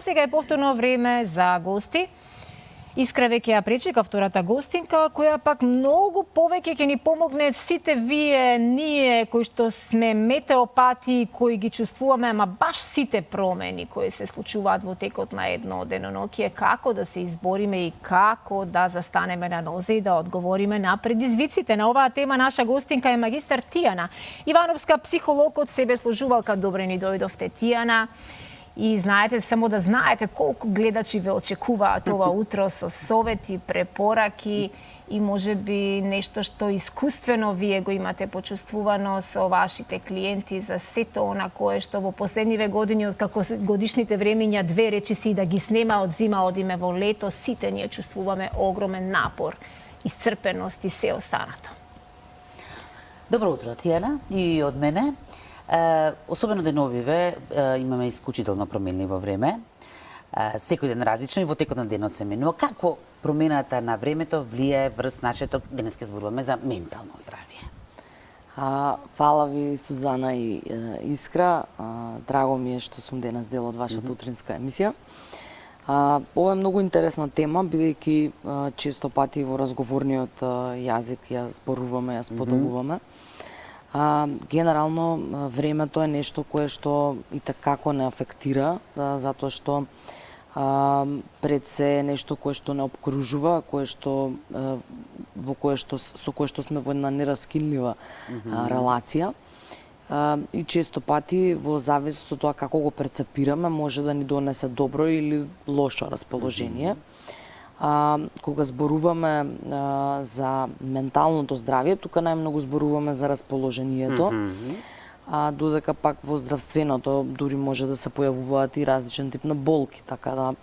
сега е повторно време за гости. Искра веќе ја пречека втората гостинка, која пак многу повеќе ќе ни помогне сите вие, ние, кои што сме метеопати, кои ги чувствуваме, ама баш сите промени кои се случуваат во текот на едно деноноќие, како да се избориме и како да застанеме на нозе и да одговориме на предизвиците. На оваа тема наша гостинка е магистар Тијана Ивановска, психолог од себеслужувалка. Добре ни дојдовте, Тијана. И знаете, само да знаете колку гледачи ве очекуваат ова утро со совети, препораки и можеби нешто што искуствено вие го имате почувствувано со вашите клиенти за сето она кое што во последниве години, од како годишните времиња, две речиси да ги снема од зима одиме во лето, сите ние чувствуваме огромен напор, исцрпеност и се останато. Добро утро, Тијана, и од мене. Особено деновиве имаме исклучително променливо време. Секој ден различно и во текот на денот се менува. Како промената на времето влијае врз нашето, денес ќе зборуваме за ментално здравје? Фала ви, Сузана и Искра. Драго ми е што сум денес дел од вашата утринска емисија. Ова е многу интересна тема, бидејќи често пати во разговорниот јазик ја зборуваме, ја споделуваме. Генерално, времето е нешто кое што и такако не афектира, затоа што пред се е нешто кое што не обкружува, со кое што сме во една нераскинлива релација. И често пати, во зависност од тоа како го прецепираме, може да ни донесе добро или лошо расположение. Кога зборуваме за менталното здравје, тука најмногу зборуваме за расположението, додека пак во здравственото дури може да се појавуваат и различен тип на болки, така да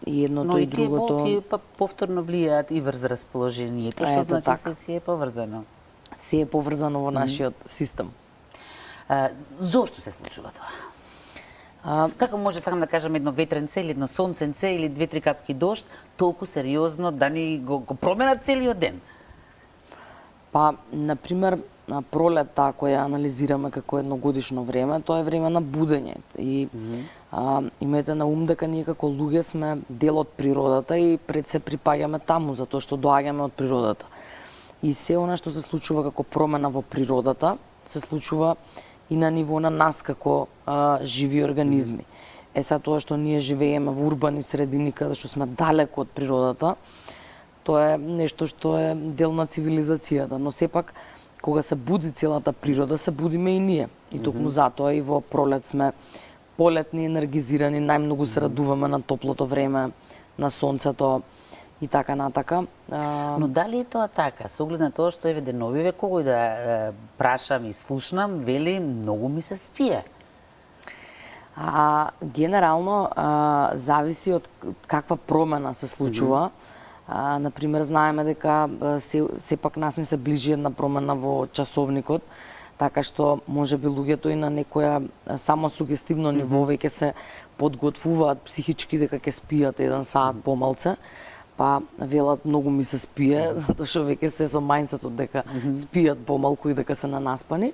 и едното и другото. Но и тие болки повторно влијаат и врз расположението, што значи така. се е поврзано. Се е поврзано во нашиот систем. Зошто се случува тоа? Како може, сакам да кажам, едно ветренце или едно сонценце или 2-3 капки дожд толку сериозно да ни го променат целиот ден? Па, например, пролетта која анализираме како едногодишно време, тоа е време на будење. И имајте на ум дека ние како луѓе сме дел од природата и пред се припаѓаме таму, затоа што доаѓаме од природата. И се она што се случува како промена во природата, се случува и на ниво на нас како живи организми. Сега тоа што ние живееме во урбани средини каде што сме далеко од природата, тоа е нешто што е дел на цивилизацијата, но сепак кога се буди целата природа, се будиме и ние. И токму затоа и во пролет сме полетни, енергизирани, најмногу се радуваме на топлото време, на сонцето и така натака. Но дали е тоа така? Со оглед на тоа што еве деновиве кога да прашам и слушнам, вели многу ми се спие. Генерално зависи од каква промена се случува. Например, знаеме дека сепак нас не се ближи една промена во часовникот, така што можеби луѓето и на некоја само сугестивно ниво веќе се подготвуваат психички дека ќе спијат 1 сат помалце. Па велат многу ми се спие, затоа што веќе се со мајнцетот дека спијат помалку и дека се нанаспани.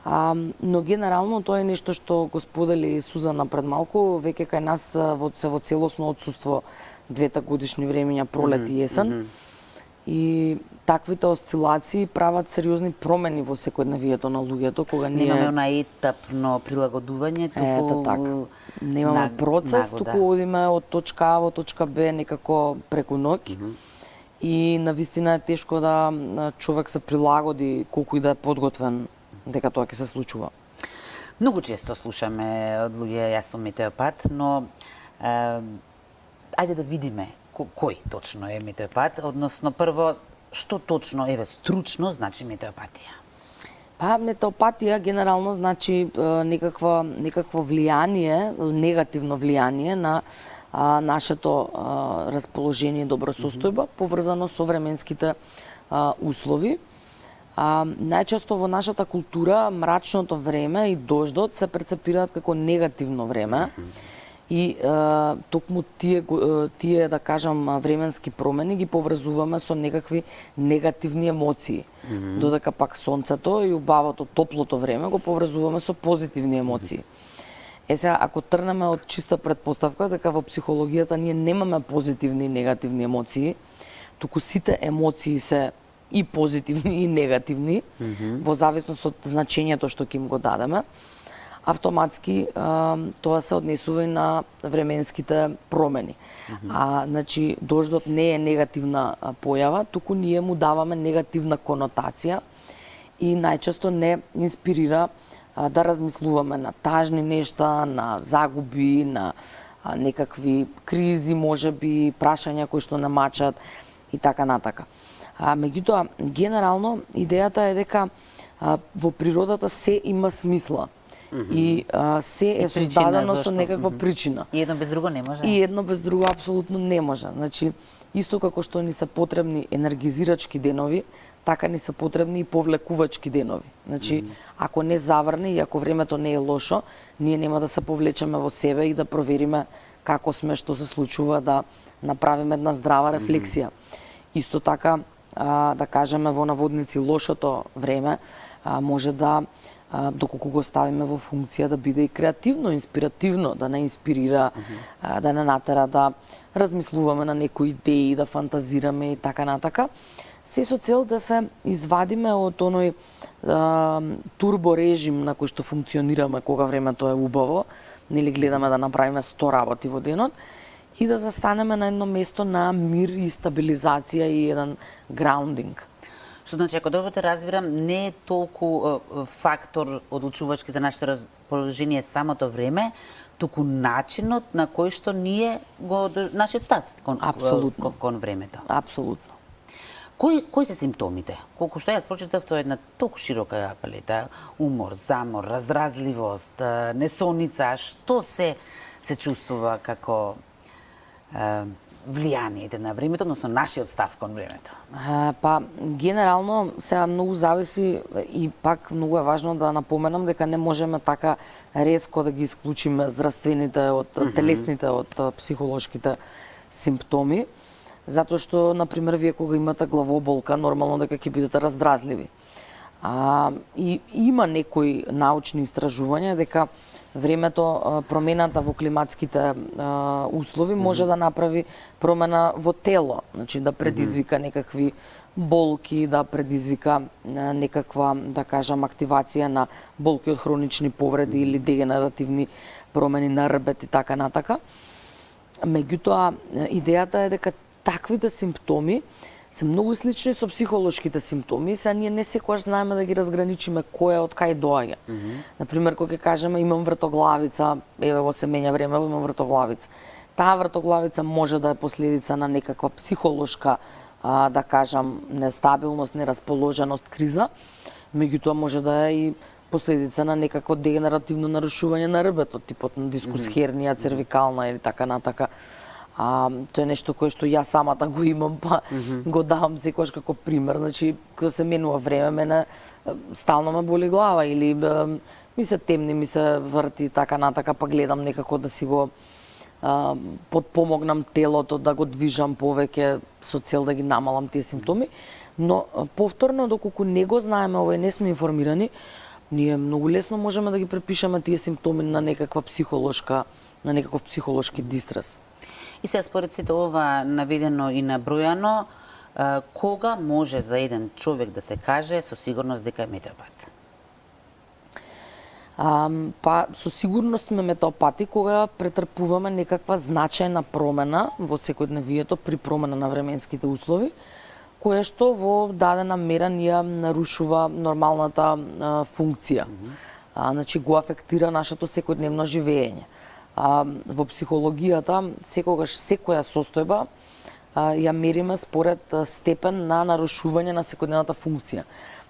Но генерално тоа е нешто што го сподели Сузана пред малку, веќе кај нас се во целосно отсуство двете годишни времиња пролет и есен. И таквите осцилации прават сериозни промени во секојдневието на луѓето, кога ние немаме она етапно прилагодување, туку така. Немаме процес, туку одиме од точка А во точка Б некако преку ноќ. И навистина е тешко да човек се прилагоди колку и да е подготвен дека тоа ќе се случува. Многу често слушаме од луѓе, јас сум метеопат, но ајде да видиме кој точно е метеопат, односно прво што точно еве стручно значи метеопатија. Па метеопатија генерално значи некакво влијание, негативно влијание на нашето расположение и добросостојба поврзано со временските услови. Најчесто во нашата култура мрачното време и дождот се прецепираат како негативно време. И токму тие да кажам временски промени ги поврзуваме со некакви негативни емоции. Додека пак сонцето и убавото, топлото време го поврзуваме со позитивни емоции. сега, ако тргнеме од чиста предпоставка, дека во психологијата ние немаме позитивни и негативни емоции, туку сите емоции се и позитивни и негативни, во зависност од значењето што ќе им го дадеме, автоматски тоа се однесува и на временските промени. Значи, дождот не е негативна појава, туку ние му даваме негативна конотација и најчесто не инспирира да размислуваме на тажни нешта, на загуби, на некакви кризи, можеби, прашања кои што намачат и така натака. Меѓутоа, генерално, идејата е дека во природата се има смисла. И се е создадено со некаква причина. И едно без друго не може. И едно без друго апсолутно не може. Значи, исто како што ни се потребни енергизирачки денови, така ни се потребни и повлекувачки денови. Значи, ако не заврне и ако времето не е лошо, ние нема да се повлечеме во себе и да провериме како сме, што се случува, да направиме една здрава рефлексија. Исто така, да кажеме во наводници, лошото време може да, доколку го ставиме во функција, да биде и креативно, инспиративно, да не инспирира, да не натера да размислуваме на некои идеи, да фантазираме и така натака. Се со цел да се извадиме од оној турборежим на кој што функционираме кога времето е убаво, нели гледаме да направиме 100 работи во денот, и да застанеме на едно место на мир и стабилизација и еден граундинг. Што значи, ако добро те разбирам, не е толку фактор одлучувачки за нашето расположение самото време, туку начинот на кој што ние го нашиот став кон времето. Апсолутно. Кои се симптомите? Колку што јас прочитав, тоа е една толку широка палета: умор, замор, раздразливост, несоница. Што се чувствува како влијанието на времето, односно нашиот став кон времето? Па, генерално, сега многу зависи и пак многу е важно да напоменам дека не можеме така резко да ги исклучиме здравствените од телесните од психолошките симптоми, затоа што, например, вие кога имате главоболка, нормално дека ќе бидете раздразливи. И има некои научни истражувања дека времето, промената во климатските услови може да направи промена во тело, значи да предизвика некакви болки, да предизвика некаква, да кажам, активација на болки од хронични повреди или дегенеративни промени на рбет и така натака. Меѓутоа, идејата е дека таквите симптоми се многу слични со психолошките симптоми, сега ние не секогаш знаеме да ги разграничиме кој е од кај доаѓа. Например, кога ќе кажеме имам вртоглавица, еве во семења време имам вртоглавица. Таа вртоглавица може да е последица на некаква психолошка, да кажам, нестабилност, нерасположеност, криза, меѓутоа може да е и последица на некакво дегенеративно нарушување на рбетот, типот на дискус хернија, цервикална или така натака. Тоа е нешто кое што јас самата го имам, па го давам секогаш како пример. Значи, кога се менува време, мене стално ме боли глава или ми се темни, ми се врти така натака, па гледам некако да си го подпомогнам телото, да го движам повеќе со цел да ги намалам тие симптоми. Но повторно, доколку не го знаеме ова и не сме информирани, ние многу лесно можеме да ги препишеме тие симптоми на некаква психолошка, на некаков психолошки дистрес. И сега според сите ова наведено и набројано, кога може за еден човек да се каже со сигурност дека е метеопат? Па, со сигурност сме метеопати кога претрпуваме некаква значајна промена во секојдневието при промена на временските услови, кое што во дадена мера ни нарушува нормалната функција. Значи, го афектира нашето секојдневно живење. Во психологијата секогаш секоја состојба ја мериме според степен на нарушување на секојдневната функција.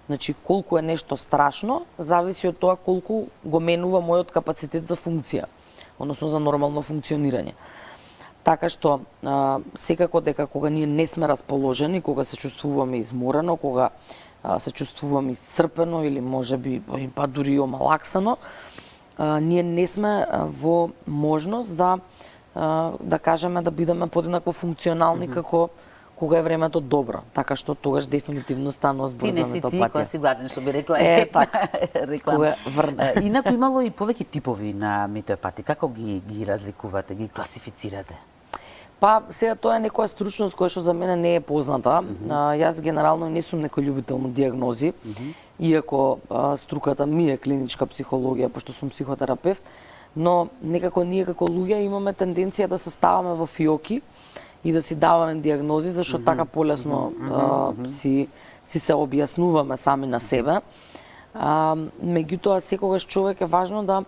Значи, колку е нешто страшно, зависи од тоа колку го менува мојот капацитет за функција, односно за нормално функционирање. Така што, секако дека кога ние не сме расположени, кога се чувствуваме изморено, кога се чувствуваме исцрпено или можеби па дури омалаксано, ние не сме во можност да кажеме да бидеме подеднакво функционални како кога е времето добро, така што тогаш дефинитивно станува збор Ти за не си ти, метеопатија. кога си гладен, што би рекла. Така. реклама. Кога врне. Инаку имало и повеќе типови на метеопати. Како ги разликувате, ги класифицирате? Па, сега тоа е некоја стручност која што за мене не е позната. Јас генерално не сум некој љубител на дијагнози, иако струката ми е клиничка психологија, пошто сум психотерапевт, но некако ние како луѓе имаме тенденција да се ставаме во фиоки и да си даваме дијагнози, зашто така полесно си се објаснуваме сами на себе. Меѓутоа, секогаш човек е важно да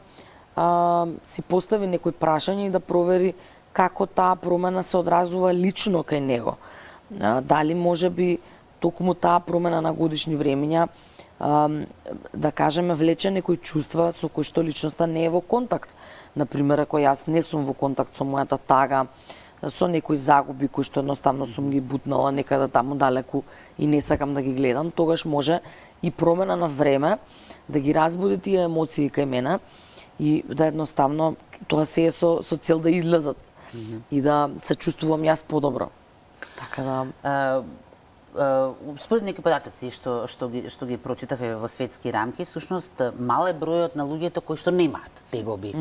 си постави некои прашања и да провери како таа промена се одразува лично кај него. Дали може би токму таа промена на годишни времиња да кажеме влече некои чувства со кои што личноста не е во контакт. Например, ако јас не сум во контакт со мојата тага, со некои загуби кои што едноставно сум ги бутнала некаде таму далеку и не сакам да ги гледам, тогаш може и промена на време да ги разбуди тие емоции кај мене и да едноставно тоа се е со цел да излезат и да се чувствувам јас подобро. Така да според некои податоци што ги прочитав во светски рамки, всушност мал е бројот на луѓето кои што немаат тегоби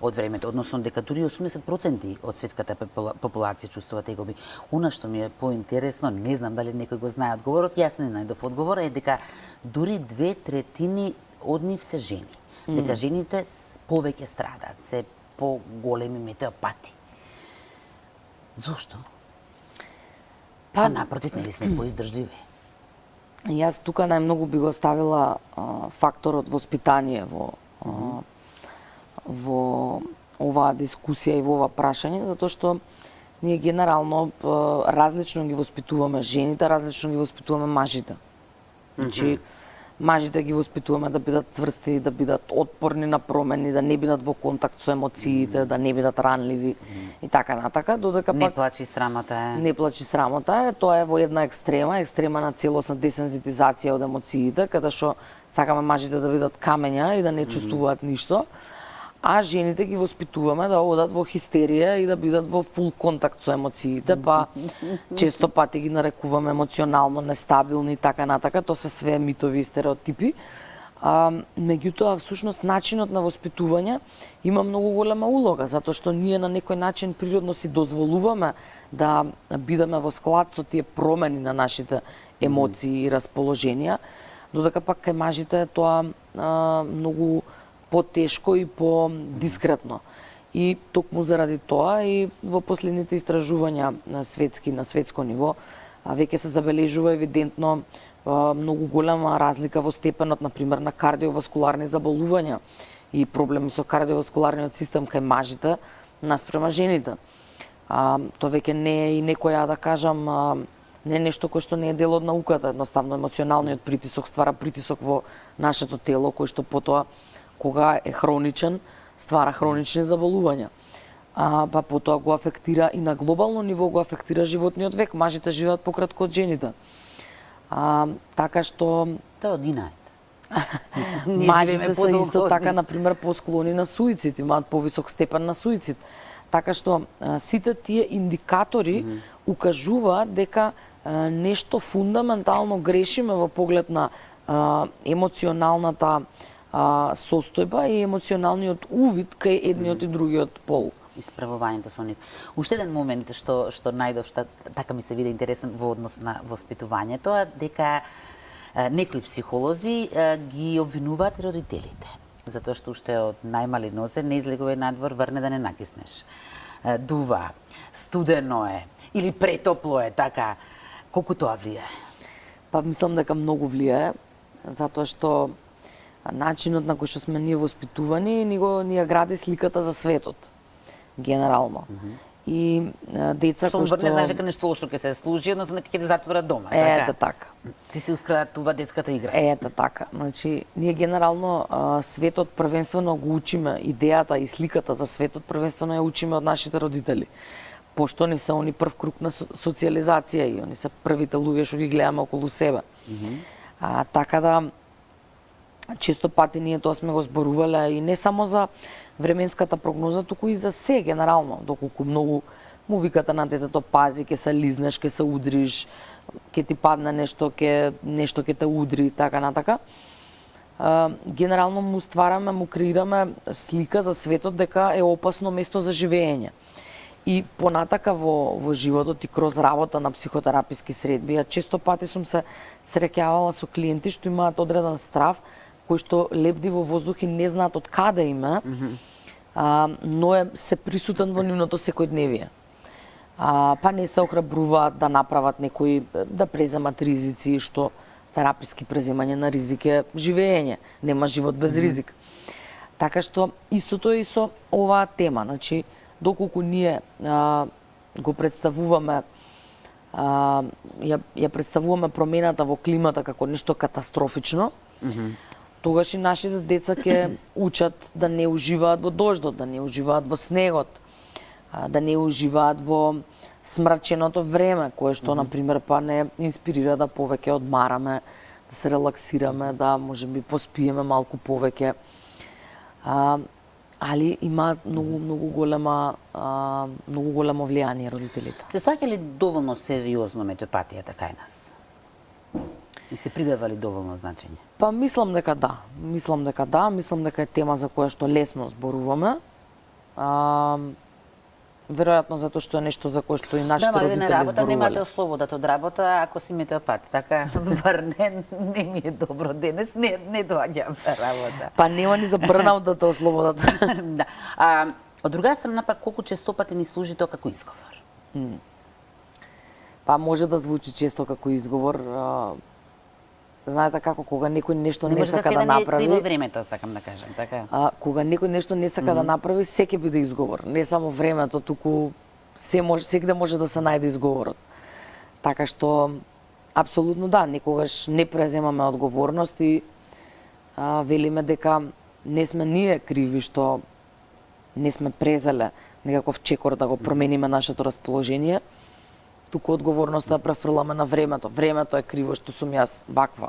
од времето, односно дека дури 80% од светската популација чувствува тегоби. Она што ми е поинтересно, не знам дали некој го знае одговорот, јас не најдов одговор, е дека дури 2/3 од нив се жени. Дека жените повеќе страдаат, се поголеми метеопати. Зошто? Па напротив, нели сме поиздржливи? Јас тука најмногу би го ставила факторот воспитание во оваа дискусија и во ова прашање, затоа што ние генерално различно ги воспитуваме жените, различно ги воспитуваме мажите. Значи, мажите ги воспитуваме да бидат цврсти, да бидат отпорни на промени, да не бидат во контакт со емоциите, да не бидат ранливи и така натака, додека пак Не плачи срамота е. Не плачи срамота е, тоа е во една екстрема на целосна десензитизација од емоциите, каде што сакаме мажите да бидат камења и да не чувствуваат ништо, а жените ги воспитуваме да одат во хистерија и да бидат во фул контакт со емоциите, па често пати ги нарекуваме емоционално нестабилни и така натака, тоа се све митови и стереотипи. Меѓутоа, всушност, начинот на воспитување има многу голема улога, затоа што ние на некој начин природно си дозволуваме да бидеме во склад со тие промени на нашите емоции и расположенија, додека пак кај мажите тоа многу потешко и по-дискретно. И токму заради тоа и во последните истражувања на светско ниво веќе се забележува евидентно многу голема разлика во степенот, например, на кардиоваскуларни заболувања и проблеми со кардиоваскуларниот систем кај мажите наспрема жените. Тоа веќе не е и некоја, да кажам, не е нешто кој што не е дел од науката, едноставно емоционалниот притисок ствара притисок во нашето тело, кој што потоа кога е хроничен, ствара хронични заболувања. Па потоа го афектира и на глобално ниво го афектира животниот век. Мажите живеат пократко од жените. Така што Тоа одинајт. мажите се исто така, например, посклони на суицид, имаат повисок степен на суицид. Така што сите тие индикатори укажуваат дека нешто фундаментално грешиме во поглед на емоционалната состојба и емоционалниот увид кај едниот и другиот пол. Исправувањето со нив. Уште еден момент што најдов, така ми се виде интересен во однос на воспитувањето, е дека некои психолози ги обвинуваат родителите. Затоа што уште од најмали нозе не излегувај надвор, врне да не накиснеш. Дува, студено е, или претопло е, така. Колку тоа влијае? Па мислам дека многу влијае, затоа што начинот на кој што сме ние воспитувани ни ја гради сликата за светот, генерално. И деца што кои што... врне, знаеш дека нешто лошо ќе се случи, односно дека ќе те затворат дома, Ете така. Ти си ускратува детската игра. Ете така. Значи, ние генерално светот првенствено го учиме, идејата и сликата за светот првенствено ја учиме од нашите родители. Пошто они се они прв круг на социализација и они се првите луѓе што ги гледаме околу себе. Така да често пати ние тоа сме го зборувале и не само за временската прогноза, туку и за се генерално, доколку многу му викате на детето пази, ќе се лизнеш, ќе се удриш, ќе ти падне нешто ќе те удри и така натака. Генерално му ствараме, му креираме слика за светот дека е опасно место за живење. И понатака во животот и кроз работа на психотераписки средби, ја често пати сум се среќавала со клиенти што имаат одреден страв, кој што лебди во воздух и не знаат од каде има, но се присутен во нивното секојдневие. Па не се охрабруваат да направат некои, да преземат ризици, што тераписки преземање на ризик е живење, нема живот без ризик. Така што истото е и со оваа тема, значи доколку ние го представуваме ја представуваме промената во климата како нешто катастрофично, тогаш и нашите деца ќе учат да не уживаат во дождот, да не уживаат во снегот, да не уживаат во смраченото време, кое што, например, па не инспирира да повеќе одмараме, да се релаксираме, да можеби поспиеме малку повеќе. Али имаат многу големо влијание родителите. Се саќа ли доволно сериозно метеопатијата кај нас? И се придава ли доволно значење? Па мислам дека да. Мислам дека е тема за која што лесно зборуваме. Веројатно затоа што е нешто за кое што и нашите родители на работа зборувале. немате ослободата од работа ако си метеопат, така врне не ми е добро денес, не доаѓам на работа. Па нема ни за брнаутата ослободата. Да. Од друга страна пак колку често пати ни служи тоа како изговор? Па може да звучи често како изговор. Знаете како кога некој нешто не сака да направи. Не може да времето, сакам да кажам, така. Кога некој нешто не сака да направи, секи биде изговор. Не само времето, туку секде може да се најде изговорот. Така што апсолутно да, некогаш не преземаме одговорност и велиме дека не сме ние криви што не сме презеле некаков чекор да го промениме нашето расположение, туку одговорноста ја префрламе на времето. Времето е криво што сум јас ваква.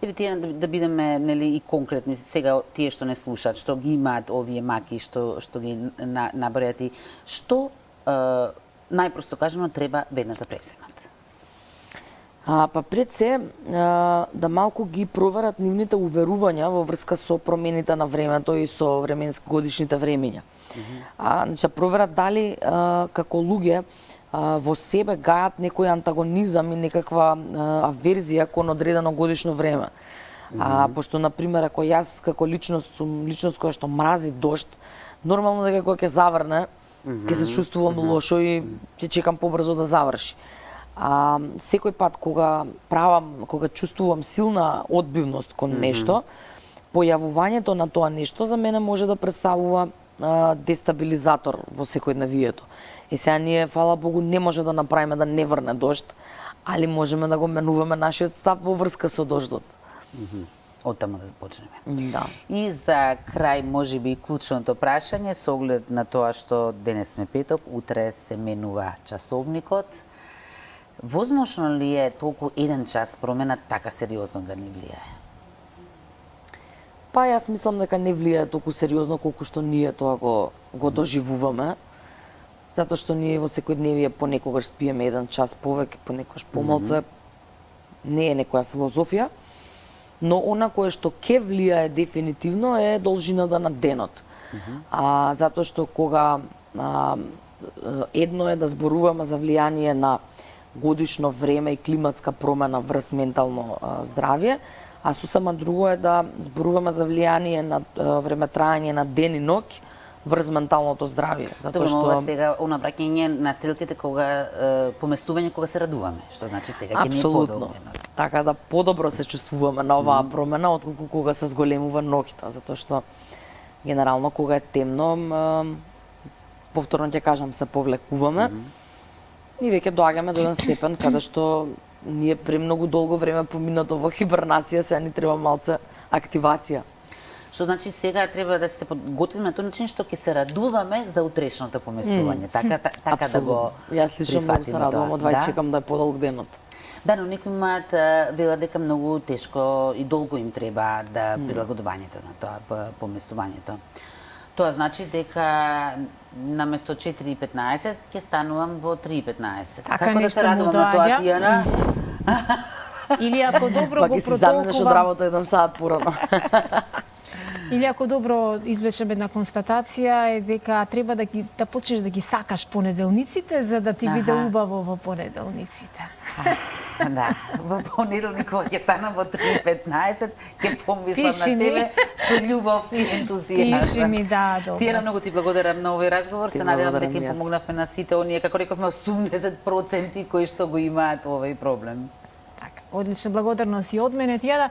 Еве тие да бидеме нели и конкретни сега тие што не слушаат, што ги имаат овие маки што ги набројати, што најпросто кажано треба веднаш да превземат. Па пред се да малку ги проверат нивните уверувања во врска со промените на времето и со годишните времиња. Значи проверат дали како луѓе во себе гајат некој антагонизам и некаква аверзија кон одредено годишно време. Пошто, например, ако јас како личност сум личност која што мрази дожд, нормално дека кога ќе заврне, ќе се чувствувам лошо и ќе чекам побрзо да заврши. Секој пат кога чувствувам силна одбивност кон нешто, појавувањето на тоа нешто за мене може да представува дестабилизатор во секојдневието. И сега ние, фала Богу, не може да направиме да не врне дожд, али можеме да го менуваме нашиот став во врска со дождот. Од таму да започнеме. Да. И за крај, можеби клучното прашање, со оглед на тоа што денес сме петок, утре се менува часовникот. Возможно ли е толку еден час промена така сериозно да не влијае? Па јас мислам дека не влијае толку сериозно колку што ние тоа го доживуваме. Затоа што ние во секојдневие понекогаш спиеме еден час повеќе, понекогаш помалку. Не е некоја филозофија, но она кое што ќе влијае дефинитивно е должината на денот. Затоа што кога едно е да зборуваме за влијание на годишно време и климатска промена врз ментално здравје, а сосема друго е да зборуваме за влијание на времетраење на ден и ноќ врз менталното здравје. Затоа што сега унабраќање на стрелките кога поместување кога се радуваме, што значи сега ќе ни е подолго. Така да подобро се чувствуваме на оваа промена отколку кога се зголемува ноќта, затоа што генерално кога е темно, повторно ќе кажам, се повлекуваме. И веќе доаѓаме до еден степен каде што ние премногу долго време поминато во хибернација, сега ни треба малце активација. Што значи сега треба да се подготвиме на тој начин што ќе се радуваме за утрешното поместување. Така да го Јас лично многу се радувам, одвај чекам да е подолг денот. Да, но некои имаат велат дека многу тешко и долго им треба да прилагодувањето на тоа поместувањето. Тоа значи дека наместо 4:15 ќе станувам во 3:15. Така Како да нешто се му радувам на тоа, доаѓа? Тијана? Или ако добро Па го ќе си заменеш од протолкувам, работа 1 сат порано. или ако добро извлечем една констатација е дека треба да почнеш да ги сакаш понеделниците за да ти биде Аха. убаво во понеделниците. Да, во понеделник кога ќе станам во 3:15, ќе помислам Пиши на ми. тебе со љубов и ентузијазам. Пиши ми, да, добро. Тијана, многу ти благодарам на овој разговор. Ти Се надевам благодарам дека им и јас. помогнавме на сите оние, како рековме, 80% кои што го имаат овој проблем. Така, одлично благодарност и од мене, Тијана.